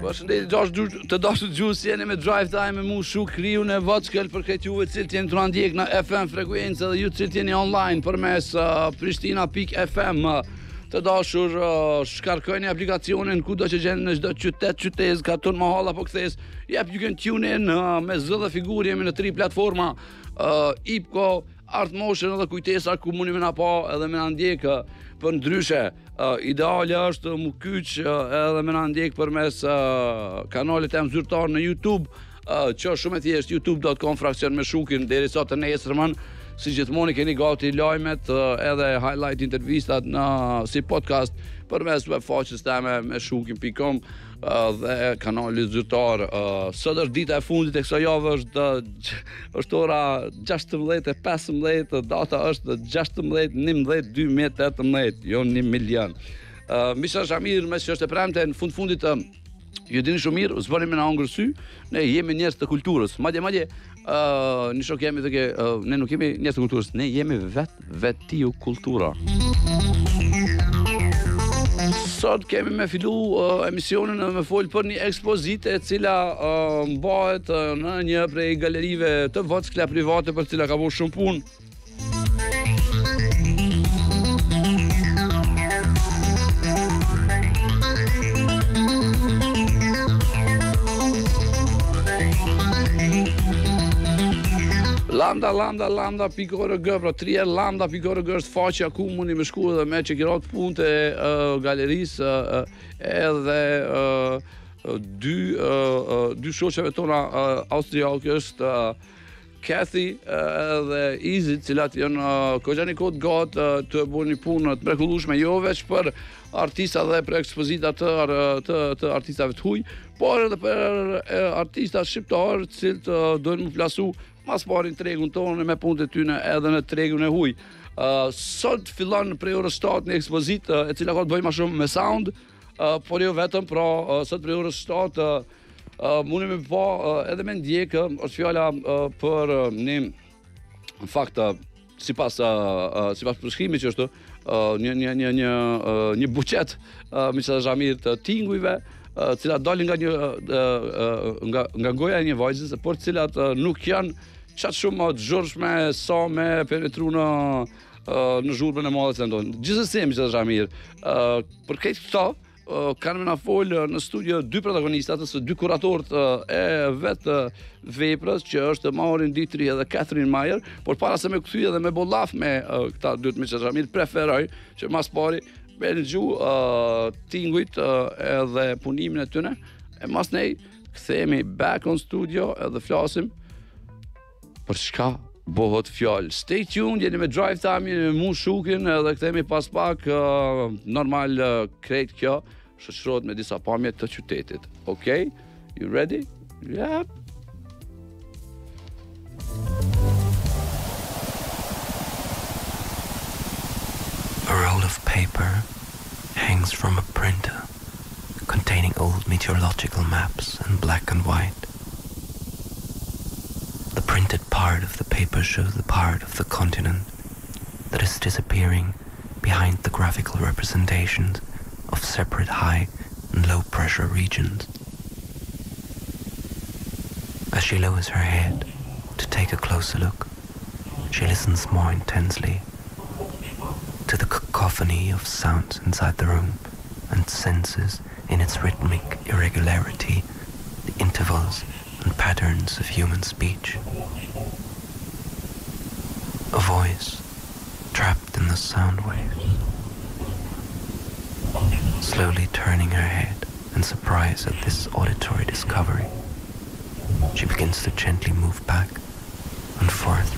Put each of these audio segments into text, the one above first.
Përshëndetje të dashur dëgjues, jeni me Drive Time me mu Shuk, kriu në Voxkel për këtë juve cilët jeni të na ndjek në FM frekuencë dhe ju cilët jeni online përmes pristina.fm. Të dashur, shkarkojeni aplikacionin kudo që gjeni në çdo qytet, qytez, katon, mahall apo kthes. Jep you can tune in me zë dhe figurë, jemi në 3 platforma, IPCO, Art Motion edhe kujtesa ku mundi më na pa edhe më na ndjek për ndryshe. Ideale është mu kyç edhe më na ndjek përmes kanalit tem zyrtar në YouTube, që është shumë e thjeshtë, youtube.com/ me Shukin deri sot të nesërmën. Si gjithmonë keni gati lajmet edhe highlight intervistat si podcast përmes webfaqes teme me shukin.com dhe kanalit zyrtar. Sot është dita e fundit e kësaj jave, është ora 16:15, data është 16/11/2018, jo 1 milion. Misha Shamir, mes që është e premte në fundit ju dini shumë mirë, zbërim me në angër sy, ne jemi njerëz të kulturës. Madje në shok jemi ne nuk jemi njerëz të kulturës, ne jemi vetiu kultura. Sot kemi me fillu emisionin me fol për një ekspozite e cila mbahet në një prej galerive të Voxkla private për cila ka bërë shumë punë. Lambda.org, pra 3 Lambda.org është faqja ku mundi me shku edhe me që Gerold punët e galerisë edhe dy shoqeve tona austriake është Cathy edhe Izzy, cilat janë kogjani kod gatë të bëjnë një punë të mrekullueshme, jo veç për artista dhe për ekspozita të artistave të huj, por edhe për artista shqiptarë cilët dojnë më flasu mas parin tregun tonë me punët e tyne edhe në tregun e huj. Sot fillon prej orës 7 një ekspozitë e cila ka të bëjë ma shumë me sound, por jo vetëm, pra sot prej orës 7 mundi me pa edhe me ndjekë, është fjalla për një, në fakt, sipas përshkrimit që është, një buqet Misha Shamir të tingujve, cilat dalin nga goja e një vajzës, por cilat nuk janë qatë shumë të zhurshme sa me penetru në zhurmën e madhe të ndonë. Gjithsesi, Misha Shamir, për këtë këta, kanë me na folë në studio 2 protagonistat, ose 2 kuratorët e vetë veprës, që është Armin edhe Cathryn, por para se me këthy edhe me bolaf me këta dytë Misha Shamir, preferoj që mas pari me në gjuhë tingujt edhe punimin e tyne, e mas nej këthemi back on studio edhe flasim për çka bëhet fjallë. Stay tuned, jeni me Drive Time, jeni me mu Shukin edhe këthemi pas pak normal krejt kjo shoqërohet me disa pamje të qytetit. Okay? You ready? Yep. A roll of paper hangs from a printer containing old meteorological maps in black and white. The printed part of the paper shows the part of the continent that is disappearing behind the graphical representations of separate high and low pressure regions. As she lowers her head to take a closer look, she listens more intensely to the cacophony of sounds inside the room and senses in its rhythmic irregularity the intervals and patterns of human speech. A voice trapped in the sound waves. Slowly turning her head in surprise at this auditory discovery, she begins to gently move back and forth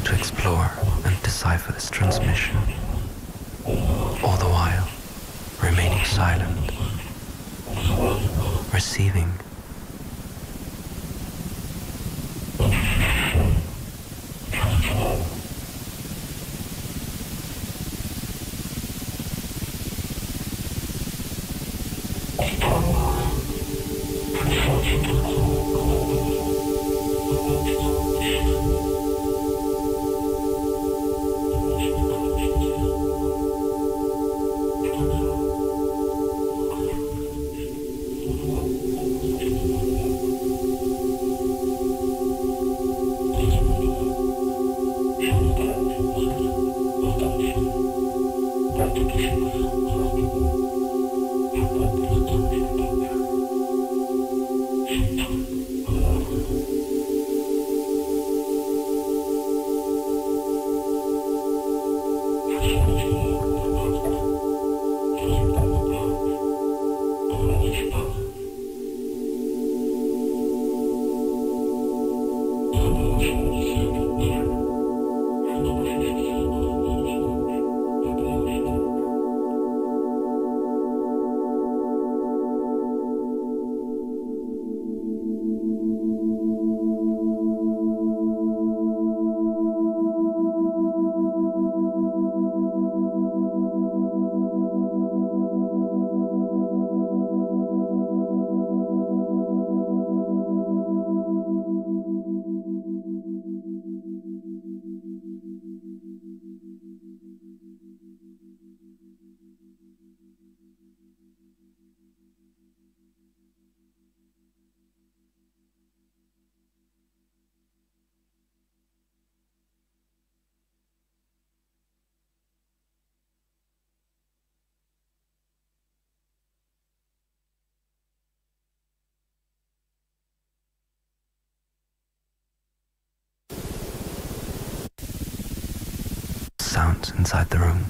to explore and decipher this transmission, all the while remaining silent, receiving. Sounds inside the room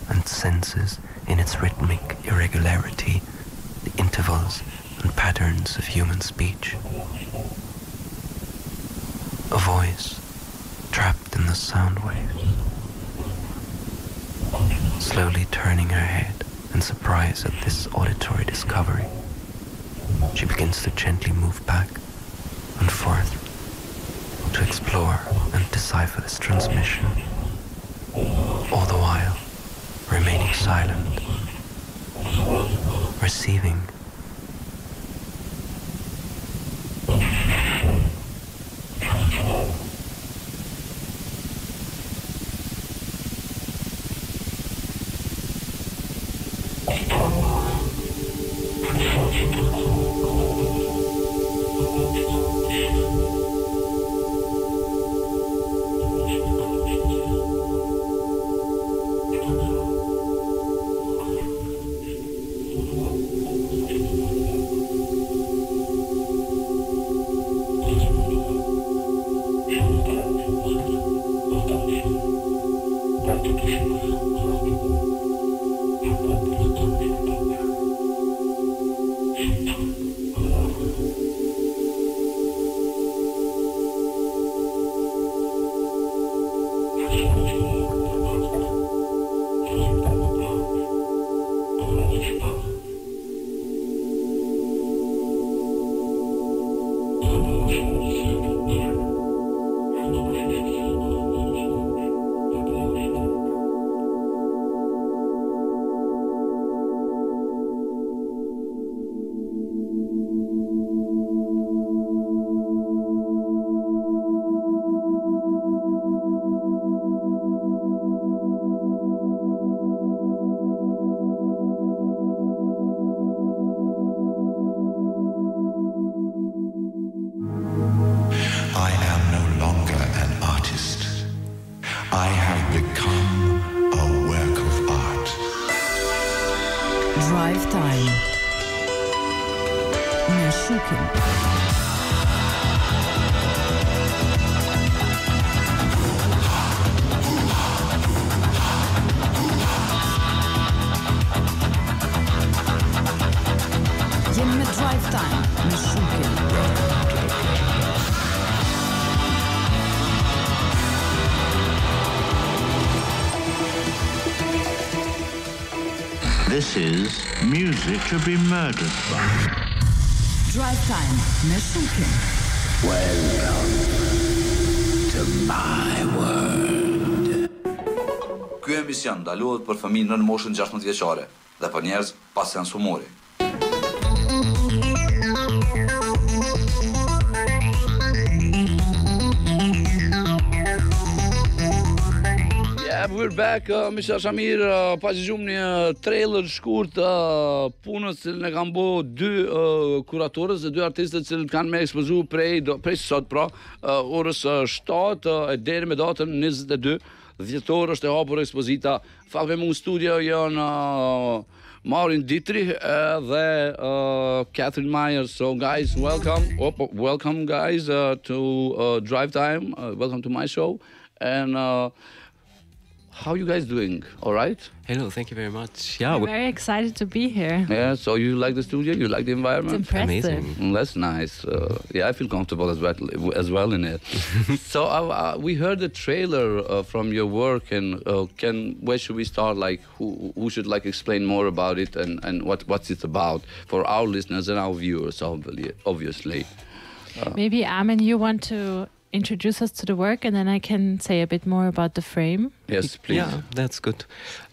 and senses in its rhythmic irregularity the intervals and patterns of human speech. A voice trapped in the sound waves, slowly turning her head in surprise at this auditory discovery. She begins to gently move back and forth to explore and decipher this transmission, all the while remaining silent, receiving. Drive time. Shukin. Med Drive Time med Shukin. This is music to be murdered by. Drive Time med Shukin. Welcome to my world. Ky emision ndalohet për fëmijë nën moshën 16 vjeçare dhe për njerëz pas seans humori. We're back, Misha Shamir, pa që gjumë një trailer shkurt punës që në kam bo dy kuratorës dhe dy artistët që kanë me ekspozu prej sot pra, orës 7 e deri me datën 22 dhjetor është e hapur ekspozita. Fakte mu në studio janë Marin Dietrich dhe Cathryn Myers. So guys, welcome guys to Drive Time. Welcome to my show. And how you guys doing? All right? Hello, thank you very much. Yeah, We're very excited to be here. Yeah, so you like the studio? You like the environment? It's impressive. amazing. That's nice. Yeah, I feel comfortable as well in it. So we heard the trailer from your work, and where should we start? Like, who should like explain more about it and what's it about for our listeners and our viewers? Obviously. Maybe Armin, you want to introduce us to the work, and then I can say a bit more about the frame. Yes, please. Yeah, that's good.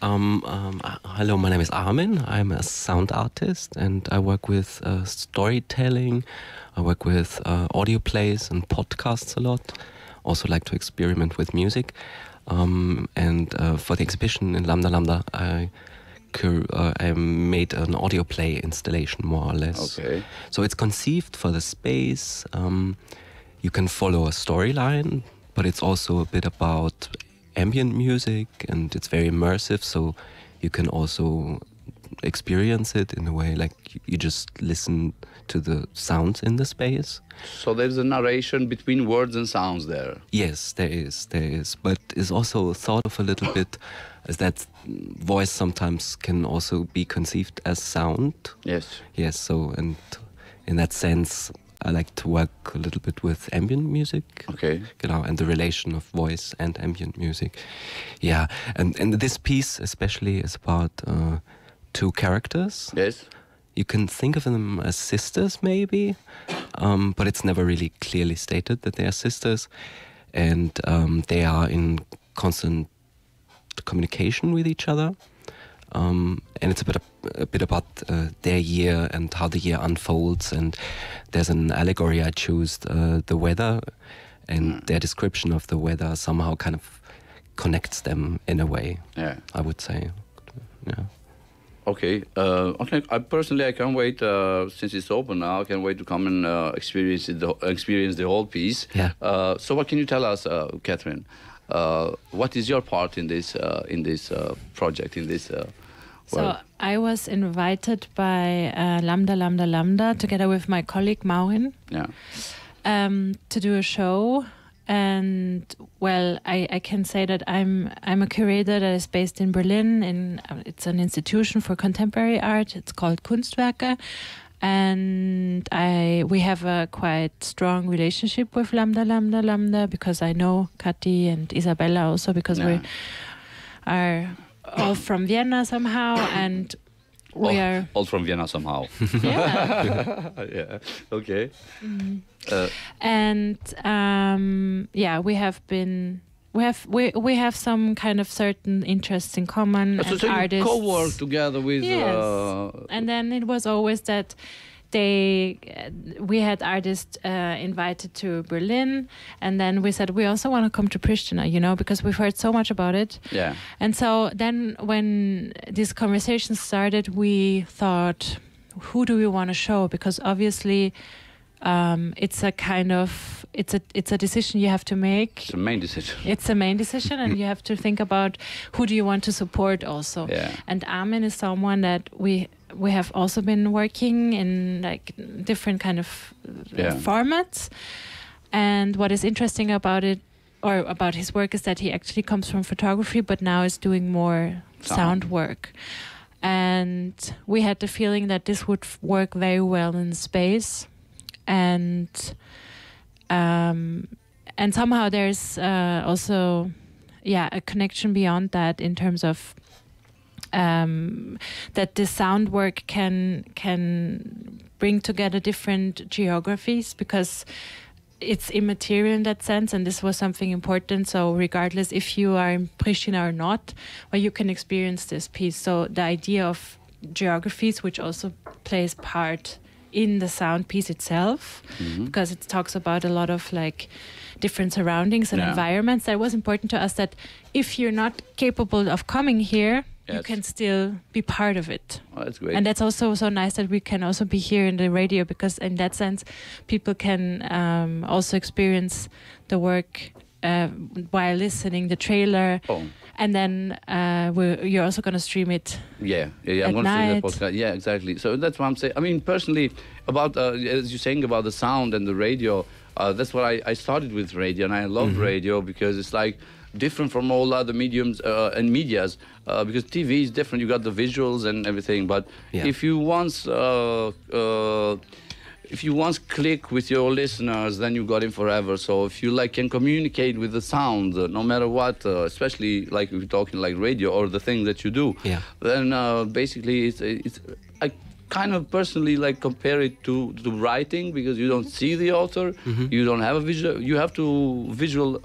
Hello, my name is Armin. I'm a sound artist, and I work with storytelling. I work with audio plays and podcasts a lot. Also like to experiment with music. And for the exhibition in Lambda Lambda, I made an audio play installation, more or less. Okay. So it's conceived for the space. You can follow a storyline, but it's also a bit about ambient music, and it's very immersive, so you can also experience it in a way like you just listen to the sounds in the space. So there's a narration between words and sounds there. Yes, there is. But it's also thought of a little bit as that voice sometimes can also be conceived as sound. Yes. Yes, so, and in that sense, I like to work a little bit with ambient music. Okay. And the relation of voice and ambient music. Yeah, and this piece especially is about two characters. Yes. You can think of them as sisters, maybe, but it's never really clearly stated that they are sisters, and they are in constant communication with each other. And it's a bit about their year and how the year unfolds. And there's an allegory I choose, the weather, and their description of the weather somehow kind of connects them in a way. Yeah. I would say. Yeah. Okay. I personally I can't wait since it's open now. I can't wait to come and experience the whole piece. Yeah. So what can you tell us, Cathryn? What is your part in this project, in this So I was invited by Lambda Lambda Lambda together with my colleague Marin to do a show. And well, I can say that I'm a curator that is based in Berlin. It's an institution for contemporary art. It's called Kunstwerke. And we have a quite strong relationship with Lambda Lambda Lambda because I know Katy and Isabella also because we are all from Vienna somehow, and we are all from Vienna somehow. Yeah. Yeah. Okay. And we have some kind of certain interests in common. So you artists co-work together with. Yes. And then it was always that we had artists invited to Berlin, and then we said we also want to come to Pristina, because we've heard so much about it. Yeah. And so then when this conversation started, we thought, who do we want to show? Because obviously it's a decision you have to make. It's a main decision. It's a main decision, and you have to think about who do you want to support also. Yeah. And Armin is someone that we have also been working in like different kind of formats. And what is interesting about it, or about his work, is that he actually comes from photography, but now is doing more sound work. And we had the feeling that this would work very well in space. And somehow there's also a connection beyond that in terms of that the sound work can bring together different geographies, because it's immaterial in that sense, and this was something important. So regardless if you are in Pristina or not, well, you can experience this piece. So the idea of geographies, which also plays part in the sound piece itself, because it talks about a lot of like different surroundings and environments, that was important to us, that if you're not capable of coming here, you can still be part of it. Oh, that's great. And that's also so nice that we can also be here in the radio, because in that sense people can also experience the work while listening the trailer. Oh. And then you're also going to stream it. Yeah. I'm going to stream the podcast. Yeah, exactly. So that's what I'm saying. I mean, personally, about as you're saying about the sound and the radio, that's what I started with radio, and I love radio because it's like different from all other mediums and medias. Because TV is different. You got the visuals and everything. But if you once click with your listeners, then you got him forever. So if you can communicate with the sound, no matter what, especially like if you're talking like radio or the thing that you do, then basically it's I kind of personally compare it to writing, because you don't see the author, you don't have a visual, you have to visual,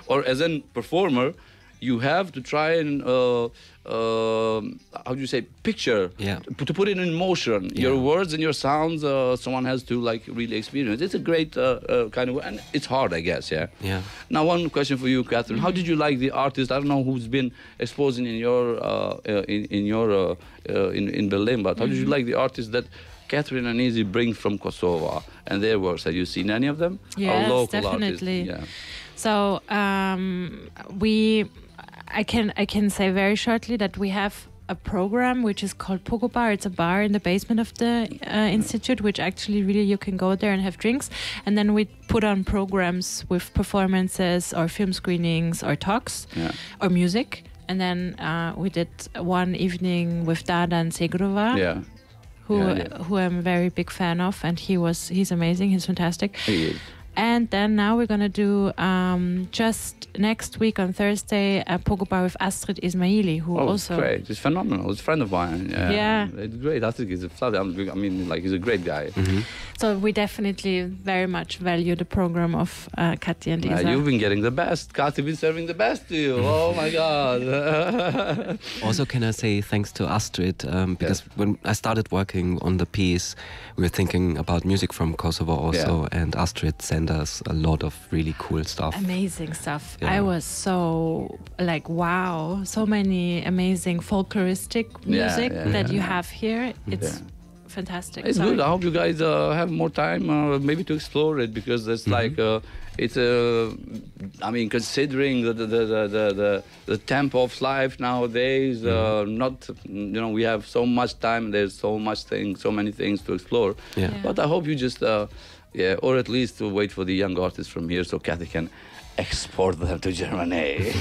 or as a performer, you have to try and how do you say, picture, to put it in motion. Your words and your sounds, someone has to really experience. It's a great kind of, and it's hard, I guess. Now, one question for you, Cathryn. How did you like the artist? I don't know who's been exposing in Berlin, but how did you like the artists that Cathryn and Izzy bring from Kosovo and their works? Have you seen any of them? Yes, local definitely. Artists? So I can say very shortly that we have a program which is called Pogo Bar. It's a bar in the basement of the institute, which actually really you can go there and have drinks. And then we put on programs with performances or film screenings or talks or music. And then we did one evening with Dadan Segrova, who I'm a very big fan of, and he's amazing. He's fantastic. He is. And then now we're going to do just next week on Thursday a Pogo Bar with Astrid Ismaili, who also... great. It's phenomenal. It's a friend of mine. Yeah. It's great. Astrid is a flat. I mean, he's a great guy. So we definitely very much value the program of Katja and Isa. You've been getting the best. Katja been serving the best to you. Oh my God. Also, can I say thanks to Astrid, because when I started working on the piece, we were thinking about music from Kosovo also, and Astrid sent us a lot of really cool stuff. Amazing stuff. I was so wow, so many amazing folkloristic music that you have here. It's fantastic. It's good. I hope you guys have more time maybe to explore it, because it's it's I mean, considering the tempo of life nowadays, we have so much time. There's so many things to explore. But I hope you just or at least to wait for the young artists from here so Kathy can export them to Germany.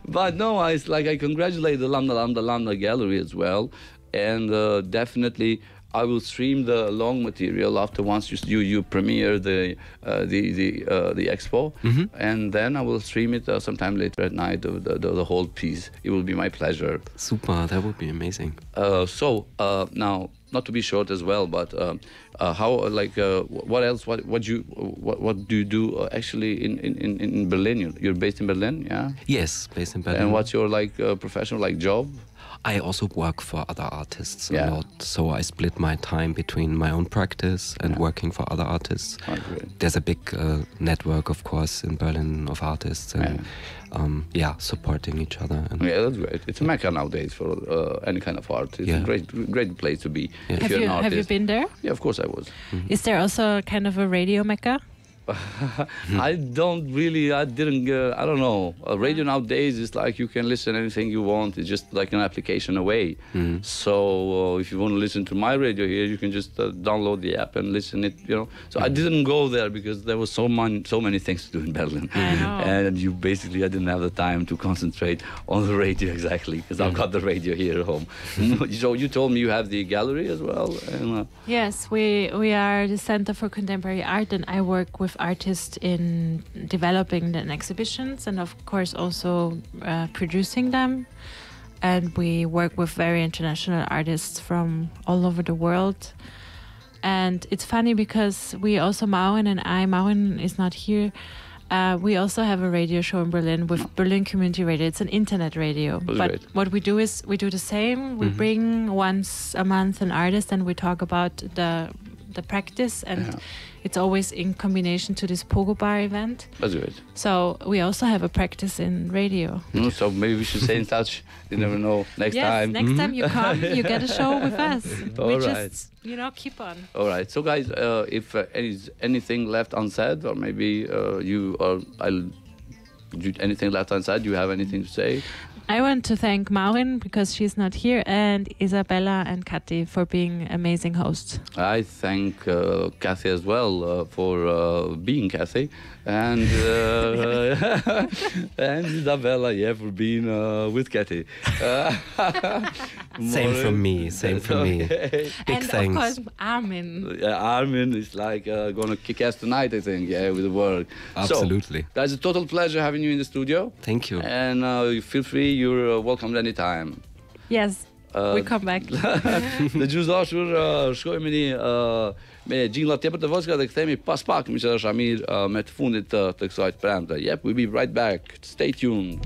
But no, it's I congratulate the Lambda Gallery as well, and definitely I will stream the long material after once you premiere the expo, and then I will stream it sometime later at night, the whole piece. It will be my pleasure. Super, that would be amazing. So now, not to be short as well, but how what else? What do you do actually in Berlin? You're based in Berlin, yeah? Yes, based in Berlin. And what's your professional job? I also work for other artists a lot, so I split my time between my own practice and working for other artists. Oh, great. There's a big network, of course, in Berlin of artists, and supporting each other. And that's great. It's a mecca nowadays for any kind of art. It's a great place to be. Yeah. If you're an artist. Have you been there? Yeah, of course I was. Is there also kind of a radio mecca? I don't know. Radio nowadays is you can listen anything you want. It's just an application away. So if you want to listen to my radio here, you can just download the app and listen it. So I didn't go there because there was so many things to do in Berlin, and I didn't have the time to concentrate on the radio exactly, because I've got the radio here at home. So you told me you have the gallery as well. And, yes, we are the Center for Contemporary Art, and I work with artists in developing the exhibitions and of course also producing them, and we work with very international artists from all over the world. And it's funny because we also, Maurin is not here, we also have a radio show in Berlin with Berlin Community Radio. It's an internet radio. But what we do is we do the same. We bring once a month an artist and we talk about the the practice, and it's always in combination to this pogo bar event. That's good. So we also have a practice in radio. So maybe we should stay in touch. You never know. Next time. Next time you come, you get a show with us. All we right. just, keep on. All right. So guys, if anything left unsaid, or maybe anything left unsaid, you have anything to say? I want to thank Maurin because she's not here, and Isabella and Kathy for being amazing hosts. I thank Kathy as well for being Kathy, and and Isabella, for being with Kathy. Same from me. Big and thanks. of course, Armin. Armin is like gonna kick ass tonight, I think. With the work. Absolutely. So, that's a total pleasure having you in the studio. Thank you. And you feel free. You're welcome anytime. Yes. We come back. Dhe gjusë dashur, shkojmë me gjingla tjepër të voçka dhe kthehemi pas pak, miq dashur Amir, me të fundit të kësaj premte. We'll be right back. Stay tuned.